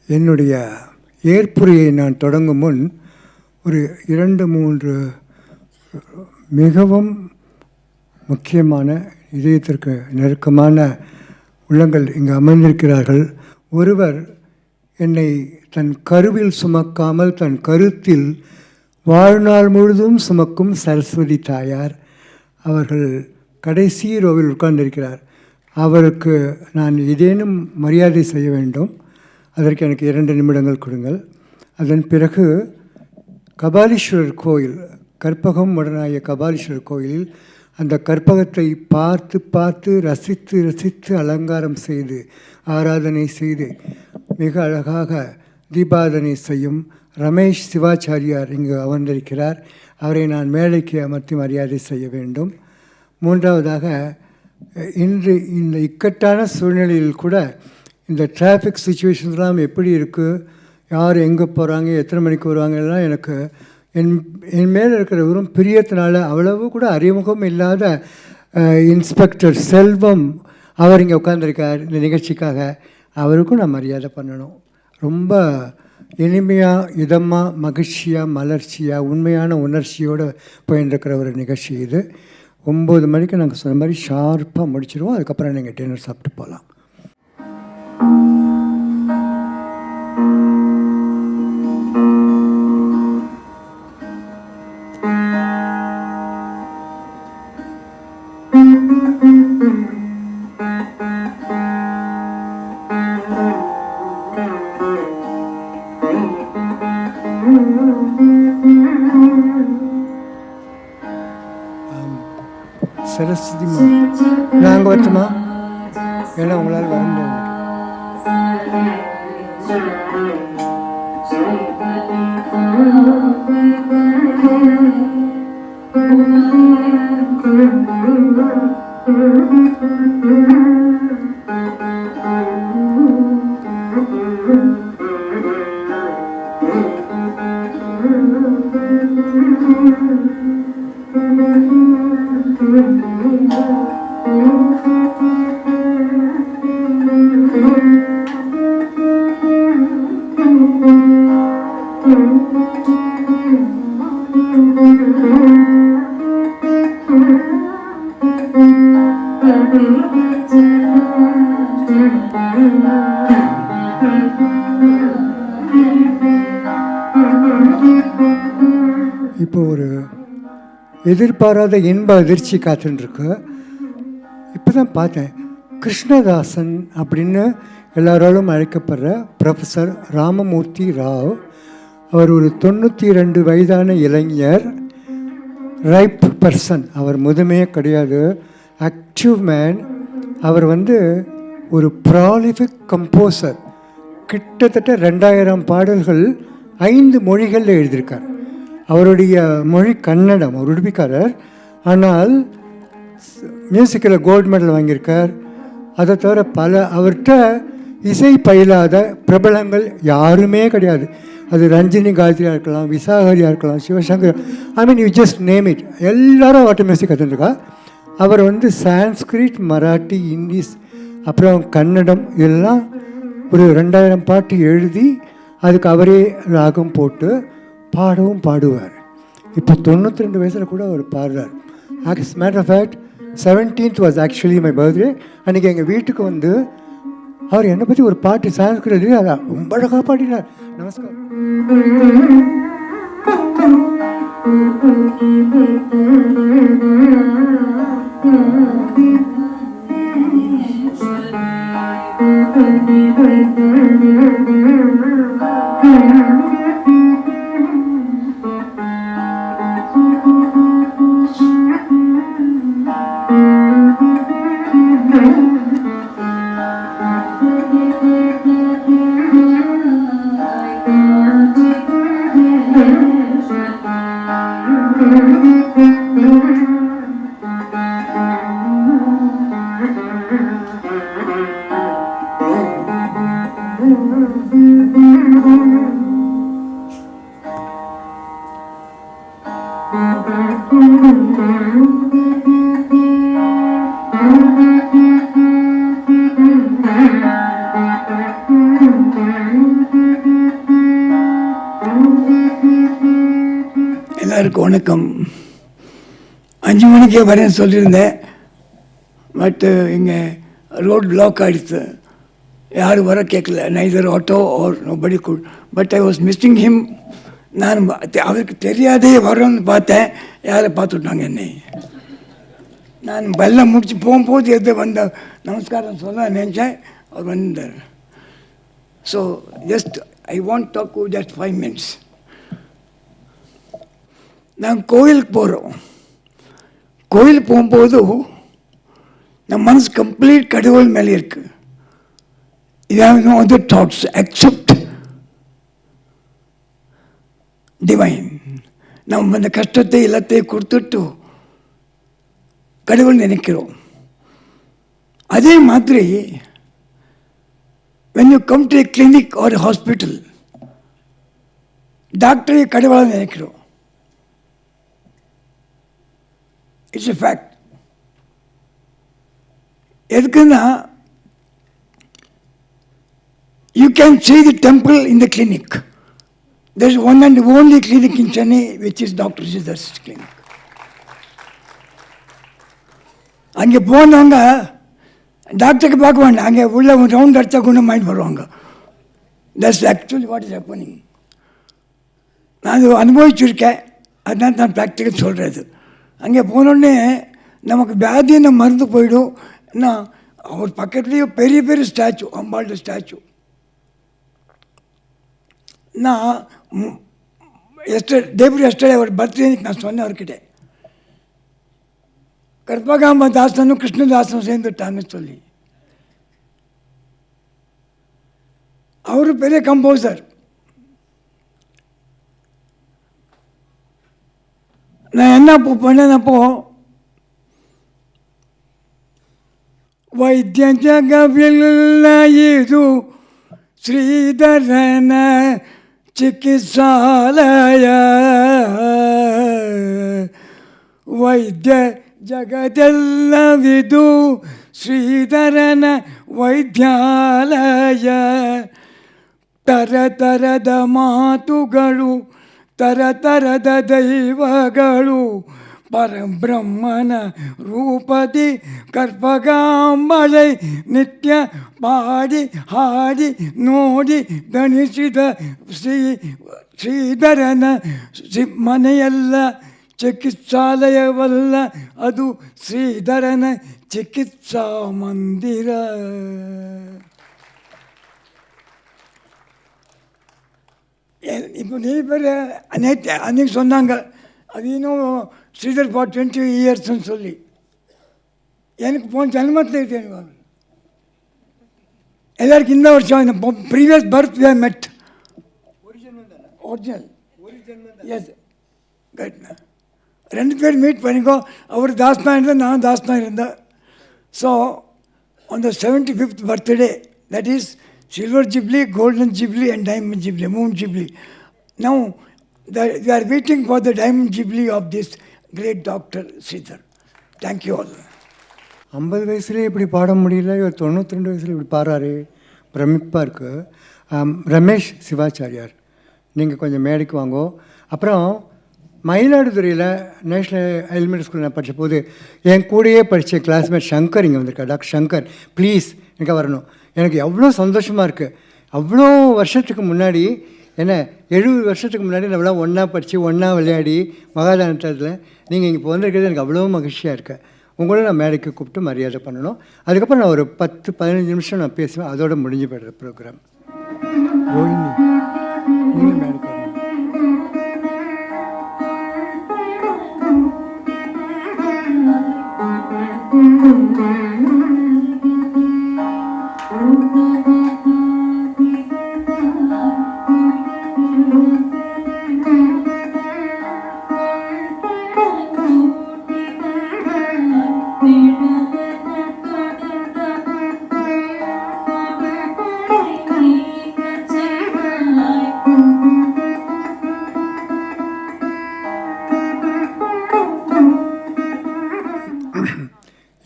என்னுடைய ஏற்புரையை நான் தொடங்கும் முன் ஒரு 2-3 மிகவும் முக்கியமான இதயத்திற்கு நெருக்கமான உள்ளங்கள் இங்கு அமர்ந்திருக்கிறார்கள். ஒருவர் என்னை தன் கருவில் சுமக்காமல் தன் கருத்தில் வாழ்நாள் முழுதும் சுமக்கும் சரஸ்வதி தாயார். அவர்கள் கடைசி ரோவில் உட்கார்ந்திருக்கிறார். அவருக்கு நான் ஏதேனும் மரியாதை செய்ய வேண்டும். அதற்கு எனக்கு 2 நிமிடங்கள் கொடுங்கள். அதன் பிறகு கபாலீஸ்வரர் கோயில், கற்பகம் உடனாய கபாலீஸ்வரர் கோயிலில் அந்த கற்பகத்தை பார்த்து பார்த்து ரசித்து ரசித்து அலங்காரம் செய்து ஆராதனை செய்து மிக அழகாக தீபாராதனை செய்யும் ரமேஷ் சிவாச்சாரியார் இங்கு அமர்ந்திருக்கிறார். அவரை நான் மேடைக்கு அமர்த்தி மரியாதை செய்ய வேண்டும். மூன்றாவதாக, இன்று இந்த இக்கட்டான சூழ்நிலையில் கூட இந்த டிராஃபிக் சுச்சுவேஷன்ஸ்லாம் எப்படி இருக்குது, யார் எங்கே போகிறாங்க, எத்தனை மணிக்கு வருவாங்க எல்லாம் எனக்கு என் மேலே இருக்கிற வெறும் பிரியத்தினால அவ்வளவு கூட அறிமுகம் இல்லாத இன்ஸ்பெக்டர் செல்வம் அவர் இங்கே உட்காந்துருக்கார் இந்த நிகழ்ச்சிக்காக. அவருக்கும் நான் மரியாதை பண்ணணும். ரொம்ப இனிமையாக, இதமாக, மகிழ்ச்சியாக, மலர்ச்சியாக, உண்மையான உணர்ச்சியோடு போயின்ட்டுருக்கிற ஒரு நிகழ்ச்சி இது. 9 மணிக்கு நாங்கள் சொன்ன மாதிரி ஷார்ப்பாக முடிச்சிடுவோம். அதுக்கப்புறம் நீங்கள் டின்னர் சாப்பிட்டு போகலாம். சரஸ்வதி நாங்கள் வரட்டுமா? ஏன்னா உங்களால் வர முடியாது. இப்போ ஒரு எதிர்பாராத இன்ப அதிர்ச்சி காத்துருக்கு. இப்போ தான் பார்த்தேன், கிருஷ்ணதாசன் அப்படின்னு எல்லாராலும் அழைக்கப்படுற ப்ரொஃபஸர் ராமமூர்த்தி ராவ். அவர் ஒரு 92 வயதான இளைஞர், ரைப் பர்சன். அவர் முதுமையே கிடையாது, ஆக்டிவ் மேன். அவர் ஒரு ப்ராலிஃபிக் கம்போசர். கிட்டத்தட்ட 2000 பாடல்கள் 5 மொழிகளில் எழுதியிருக்கார். அவருடைய மொழி கன்னடம். அவர் உடுப்பிக்காரர். ஆனால் மியூசிக்கில் கோல்டு மெடல் வாங்கியிருக்கார். அதை தவிர அவர்கிட்ட இசை பயிலாத பிரபலங்கள் யாருமே கிடையாது. அது ரஞ்சினி காயத்ரியாக இருக்கலாம், விசாகரியாக இருக்கலாம், Sivasankar, you just name it. எல்லாரும் அவர்கிட்ட மியூசிக் கற்றுருக்கா. அவர் சான்ஸ்கிரிட், மராட்டி, இங்கிலீஷ், அப்புறம் கன்னடம், இதெல்லாம் ஒரு 2000 பாட்டு எழுதி அதுக்கு அவரே ராகம் போட்டு பாடவும் பாடுவார். இப்போ 92 வயசில் கூட அவர் பாடுறார். As matter of fact 17th was actually my birthday. அன்றைக்கி எங்கள் வீட்டுக்கு அவர் என்னை பற்றி ஒரு பாட்டு சான்ஸ்கிரிட் எழுதி அதை ரொம்ப அழகாக பாடினார். நமஸ்காரம். எல்லாருக்கும் வணக்கம். 5 மணிக்கே வரேன்னு சொல்லியிருந்தேன். பட்டு இங்கே ரோட் பிளாக் ஆகிடுச்சு. யாரும் வர கேட்கல. Neither auto or nobody could. But I was missing him. நான் அவருக்கு தெரியாதே வரோன்னு பார்த்தேன். யாரை பார்த்துட்டாங்க என்னை. நான் வெள்ளம் முடிச்சு போகும்போது எது வந்த நமஸ்காரம் சொல்ல நினச்சேன். அவர் வந்தார். So just I want talk just 5 minutes. நாங்கள் கோயிலுக்கு போகிறோம். கோயிலுக்கு போகும்போது நம்ம மனசு கம்ப்ளீட் கடவுள் மேலே இருக்குது. You have no other thoughts except divine. நம்ம அந்த கஷ்டத்தை எல்லாத்தையும் கொடுத்துட்டு கடவுள் நினைக்கிறோம். அதே மாதிரி when you come to a clinic or a hospital, டாக்டரை கடவுளாக நினைக்கிறோம். It's a fact. எதுக்குன்னா you can see the temple in the clinic. There is one and only clinic in Chennai which is Dr. Siddhar's clinic. அங்கே போனவங்க டாக்டருக்கு பார்க்க வேண்டாம். அங்கே உள்ள ரவுண்ட் அடித்தா கொண்டு மைண்ட் வருவாங்க. That's actually what is happening. நான் அது அனுபவிச்சுருக்கேன். அதுதான் நான் ப்ராக்டிக்கல் சொல்கிறது. அங்கே போனோடனே நமக்கு வியாதியை மறந்து போயிடும். ஏன்னா அவர் பக்கத்துலேயே பெரிய பெரிய ஸ்டாச்சு, அம்பாள்ட ஸ்டாச்சு. நான் எஸ்டர்டே அவர் பர்த்டேக்கு நான் சொன்னேன் அவர்கிட்ட, கற்பகாம்ப தாசனும் கிருஷ்ணதாசனும் சேர்ந்துட்டான்னு சொல்லி. அவரு பெரிய கம்போசர். நான் என்ன பண்ணப்போ வைத்திய ಜಗವಿಲ್ಲಯಿದು ಶ್ರೀಧರನ ಚಿಕಿತ್ಸಾಲಯ ವೈದ್ಯ ಜಗದೆಲ್ಲವಿದು ಶ್ರೀಧರನ ವೈದ್ಯಾಲಯ ತರತರದ ಮಾತುಗಳು ತರತರದ ದೈವಗಳು ಪರಬ್ರಹ್ಮನ ರೂಪದಿ ಕರ್ಪಗಾಂಬಳೈ ನಿತ್ಯ ಪಾಡಿ ಹಾಡಿ ನೋಡಿ ದಣಿಸಿದ ಶ್ರೀಧರನ ಮನೆಯಲ್ಲ ಚಿಕಿತ್ಸಾಲಯವಲ್ಲ, ಅದು ಶ್ರೀಧರನ ಚಿಕಿತ್ಸಾ ಮಂದಿರ. இப்போ நிறைய பேர் அன்னைக்கு சொன்னாங்க அது இன்னும் ஸ்ரீதர் ஃபார் 20 இயர்ஸ்ன்னு சொல்லி. எனக்கு போன ஜன்மத்தில் தெரியும். எல்லாருக்கும் இந்த வருஷம் இந்த previous birth we have met. Original yes கரெக்ட்ண்ணா. 2 பேர் மீட் பண்ணிக்கோ. அவர் தாஸ் தான் இருந்தால் நான் தாஸ் தான் இருந்தேன். So on the 75th birthday, that is Silver Jubilee, Golden Jubilee and Diamond Jubilee, Moon Jubilee. Now we are waiting for the Diamond Jubilee of this great Dr. Sridhar. Thank you all. 50 வயசுலேயே இப்படி பாட முடியல, இவர் 92 வயசில் இப்படி பாடுறாரு. பிரமிப்பாக இருக்குது. ரமேஷ் சிவாச்சாரியார், நீங்கள் கொஞ்சம் மேடைக்கு வாங்கோ. அப்புறம் மயிலாடுதுறையில் நேஷ்னல் எலிமெண்ட்ரி ஸ்கூலில் நான் படித்த போது என் கூடயே படித்த கிளாஸ்மேட் சங்கர் இங்கே வந்திருக்கா. டாக்டர் சங்கர், ப்ளீஸ் எனக்கு வரணும். எனக்கு எவ்வளோ சந்தோஷமாக இருக்குது. அவ்வளோ வருஷத்துக்கு முன்னாடி, என்ன 70 வருஷத்துக்கு முன்னாடி நம்மளாம் ஒன்றா படித்து ஒன்றா விளையாடி மகாதானத்தில் நீங்கள் இங்கே இப்போ வந்திருக்கிறது எனக்கு அவ்வளோ மகிழ்ச்சியாக இருக்குது. உங்களும் நான் மேடைக்கு கூப்பிட்டு மரியாதை பண்ணணும். அதுக்கப்புறம் நான் ஒரு 10-15 நிமிஷம் நான் பேசுவேன். அதோட முடிஞ்சு போய்டுற ப்ரோக்ராம். ரோஹினி, நீங்கள் மேடைக்கு வரணும்.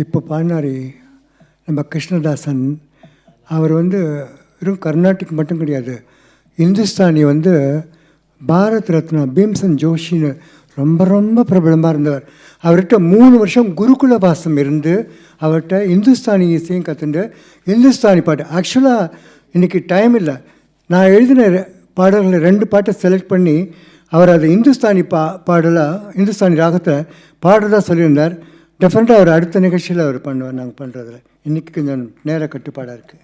இப்போ பாடினார் நம்ம கிருஷ்ணதாசன். அவர் வெறும் கர்நாடிக் மட்டும் கிடையாது, இந்துஸ்தானி பாரத் ரத்னா பீம்சன் ஜோஷின்னு ரொம்ப ரொம்ப பிரபலமாக இருந்தவர். அவர்கிட்ட 3 வருஷம் குருகுல வாசம் இருந்து அவர்கிட்ட இந்துஸ்தானி இசையும் கற்றுண்டு இந்துஸ்தானி பாட்டு. ஆக்சுவலாக இன்றைக்கி டைம் இல்லை, நான் எழுதின பாடல்களை 2 பாட்டை செலக்ட் பண்ணி அவர் அதை இந்துஸ்தானி பாடலாக இந்துஸ்தானி ராகத்தில் பாடுறதா சொல்லியிருந்தார். டெஃபினட்டாக அவர் அடுத்த நிகழ்ச்சியில் அவர் பண்ணுவார். நாங்கள் பண்ணுறதில்ல, இன்றைக்கி கொஞ்சம் நேர கட்டுப்பாடாக இருக்குது.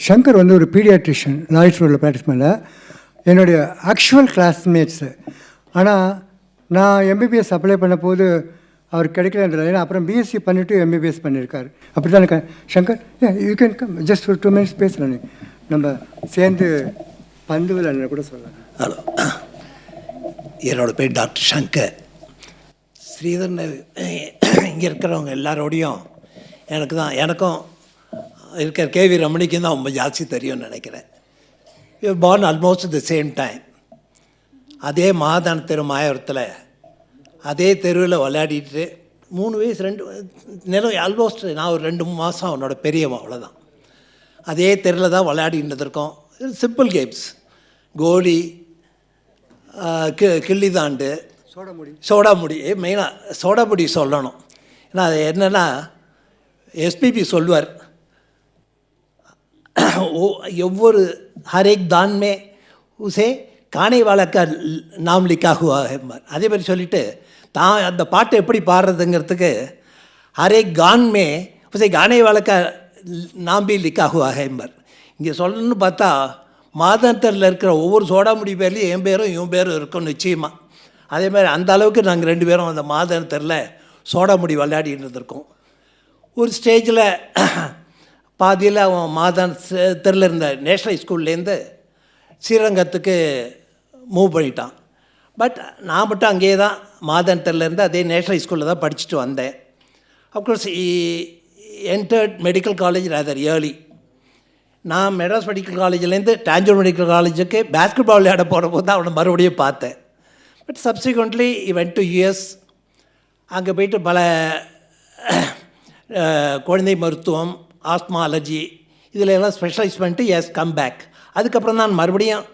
சங்கர் வந்து ஒரு பீடியாட்ரிஷியன், லாய்ட்ஸ் ரோடில் ப்ராக்டிஸ் பண்ண என்னுடைய ஆக்சுவல் கிளாஸ்மேட்ஸு. ஆனால் நான் எம்பிபிஎஸ் அப்ளை பண்ண போது அவர் கிடைக்கலன்றது. ஏன்னா அப்புறம் பிஎஸ்சி பண்ணிவிட்டு எம்பிபிஎஸ் பண்ணியிருக்காரு. அப்படி தான் Shankar, you can come, just ஒரு 2 minutes பேசுகிறேன். நம்ம சேர்ந்து பந்து விளையாட கூட சொல்லலாம். ஹலோ, என்னோடய பேர் டாக்டர் சங்கர். ஸ்ரீதரன் இங்கே இருக்கிறவங்க எல்லாரோடையும் எனக்கும் இருக்கிற கேவி ரமணிக்கும் தான் ரொம்ப ஜாஸ்தி தெரியும்னு நினைக்கிறேன். You born almost the same time. அதே மாதான தெரு மாயவரத்தில் அதே தெருவில் விளையாடிட்டு 3 வயசு 2 நிலம் ஆல்மோஸ்ட் நான் ஒரு 2-3 மாதம் அவனோட பெரியவன், அவ்வளோதான். அதே தெருவில் தான் விளையாடிட்டு இருக்கோம். சிம்பிள் கேம்ஸ், கோலி, கிள்ளி தாண்டு, சோடாமுடி. மெயினாக சோடாமுடி சொல்லணும். ஏன்னா அது என்னென்னா எஸ்பிபி சொல்வார், ஒவ்வொரு हर एक दान में उसे காணை வாழக்க நாம் லிக்காகுவார். அதே மாதிரி சொல்லிவிட்டு தான் அந்த பாட்டை எப்படி பாடுறதுங்கிறதுக்கு ஹரே கான் மே உசே கானை வாழக்க நாம் பி லிக்காகுவார். இங்கே சொல்லணும்னு பார்த்தா மாதந்தரில் இருக்கிற ஒவ்வொரு சோடாமுடி பேர்லேயும் என் பேரும் இவன் பேரும் இருக்கும் நிச்சயமாக. அதே மாதிரி அந்த அளவுக்கு நாங்கள் 2 பேரும் அந்த மாதந்தரில் சோடாமுடி விளையாடிட்டு இருந்திருக்கோம். ஒரு ஸ்டேஜில் பாதியில் அவன் தெருவில் இருந்த நேஷ்னல் ஸ்கூல்லேருந்து ஸ்ரீரங்கத்துக்கு மூவ் பண்ணிட்டான். பட் நான் மட்டும் அங்கேயே தான் மாதந்தரிலேருந்து அதே நேஷ்னல் ஸ்கூலில் தான் படிச்சுட்டு வந்தேன். Of course entered medical college rather early. நான் மெட்ராஸ் மெடிக்கல் காலேஜ்லேருந்து டாஞ்சூர் மெடிக்கல் காலேஜுக்கு பேஸ்கெட் பால் விளையாட போகிற போது தான் அவனை மறுபடியும் பார்த்தேன். But subsequently went to US. அங்கே போயிட்டு பல குழந்தை மருத்துவம், ஆஸ்மா, அலர்ஜி இதில் எல்லாம் ஸ்பெஷலைஸ் பண்ணிட்டு கம் பேக். அதுக்கப்புறம் தான் மறுபடியும்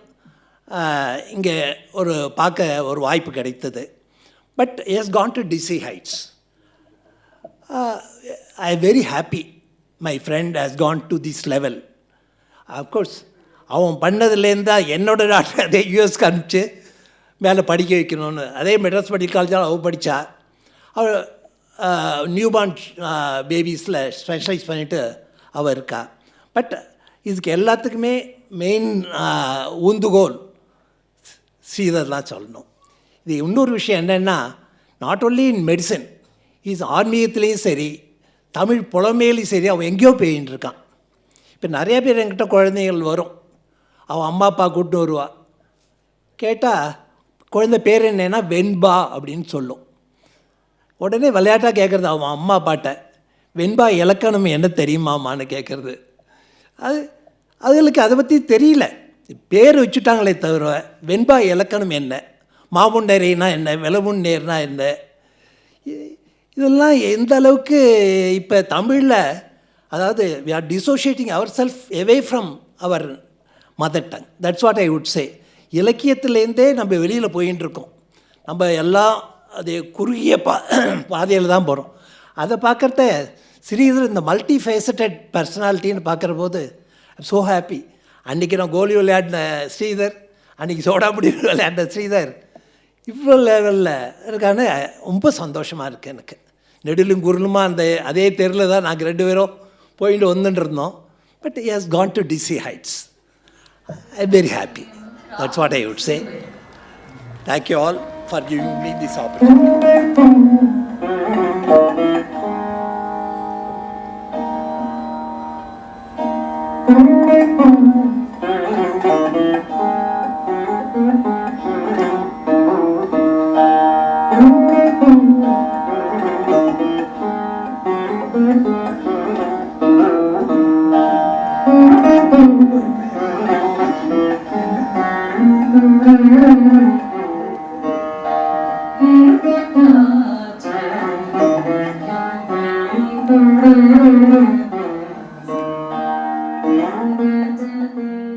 இங்கே பார்க்க ஒரு வாய்ப்பு கிடைத்தது. But gone to these heights. I am very happy my friend has gone to this level. Of course அவன் பண்ணதுலேருந்து தான் என்னோட டாக்டர் அதே யூஎஸ்க்கு அனுப்பிச்சு மேலே படிக்க வைக்கணும்னு. அதே மெட்ராஸ் மெடிக்கல் காலேஜால் அவள் படித்தா. அவள் நியூபார்ன் பேபிஸில் ஸ்பெஷலைஸ் பண்ணிவிட்டு அவள் இருக்கா. பட் இதுக்கு எல்லாத்துக்குமே மெயின் ஊந்துகோல் ஸ்ரீதர் தான் சொல்லணும். இது இன்னொரு விஷயம் என்னென்னா, not only in medicine, is ஆன்மீகத்துலேயும் சரி தமிழ் புலமையிலையும் சரி அவன் எங்கேயோ போயின்னு இருக்கான். இப்போ நிறைய பேர் என்கிட்ட குழந்தைகள் வரும், அவன் அம்மா அப்பா கூப்பிட்டு வருவா. கேட்டால் குழந்தை பேர் என்னன்னா வெண்பா அப்படின்னு சொல்லும். உடனே விளையாட்டாக கேட்குறது அவன் அம்மா அப்பாட்ட, வெண்பா இலக்கணம் என்ன தெரியுமாமான்னு கேட்குறது. அதுகளுக்கு அதை பற்றி தெரியல, பேர் வச்சுட்டாங்களே தவிர வெண்பா இலக்கணம் என்ன, மாமுண்டரேனா என்ன, விலமுன்னேர்னா என்ன, இதெல்லாம் எந்த அளவுக்கு இப்போ தமிழில், அதாவது we are dissociating ourselves away from our mother tongue. That's what I would say. இலக்கியத்துலேருந்தே நம்ம வெளியில் போயின்னு இருக்கோம். நம்ம எல்லாம் அது குறுகிய பாதையில் தான் போகிறோம். அதை பார்க்குறத ஸ்ரீதர் இந்த மல்டி ஃபேசட்டட் பர்சனாலிட்டின்னு பார்க்குற போது ஐம் ஸோ ஹாப்பி. அன்றைக்கி நான் கோலி விளையாடின ஸ்ரீதர், அன்றைக்கி சோடாபுடி விளையாடின ஸ்ரீதர் இவ்வளோ லெவலில் இருக்கான ரொம்ப சந்தோஷமாக இருக்குது எனக்கு. நெடுலும் குருளுமா அந்த அதே தெருவில் தான் நாங்கள் 2 பேரும் போயிட்டு வந்துட்டு இருந்தோம். But he has gone to DC heights. I'm very happy. That's what I would say. Thank you all for giving me this opportunity. Thank you.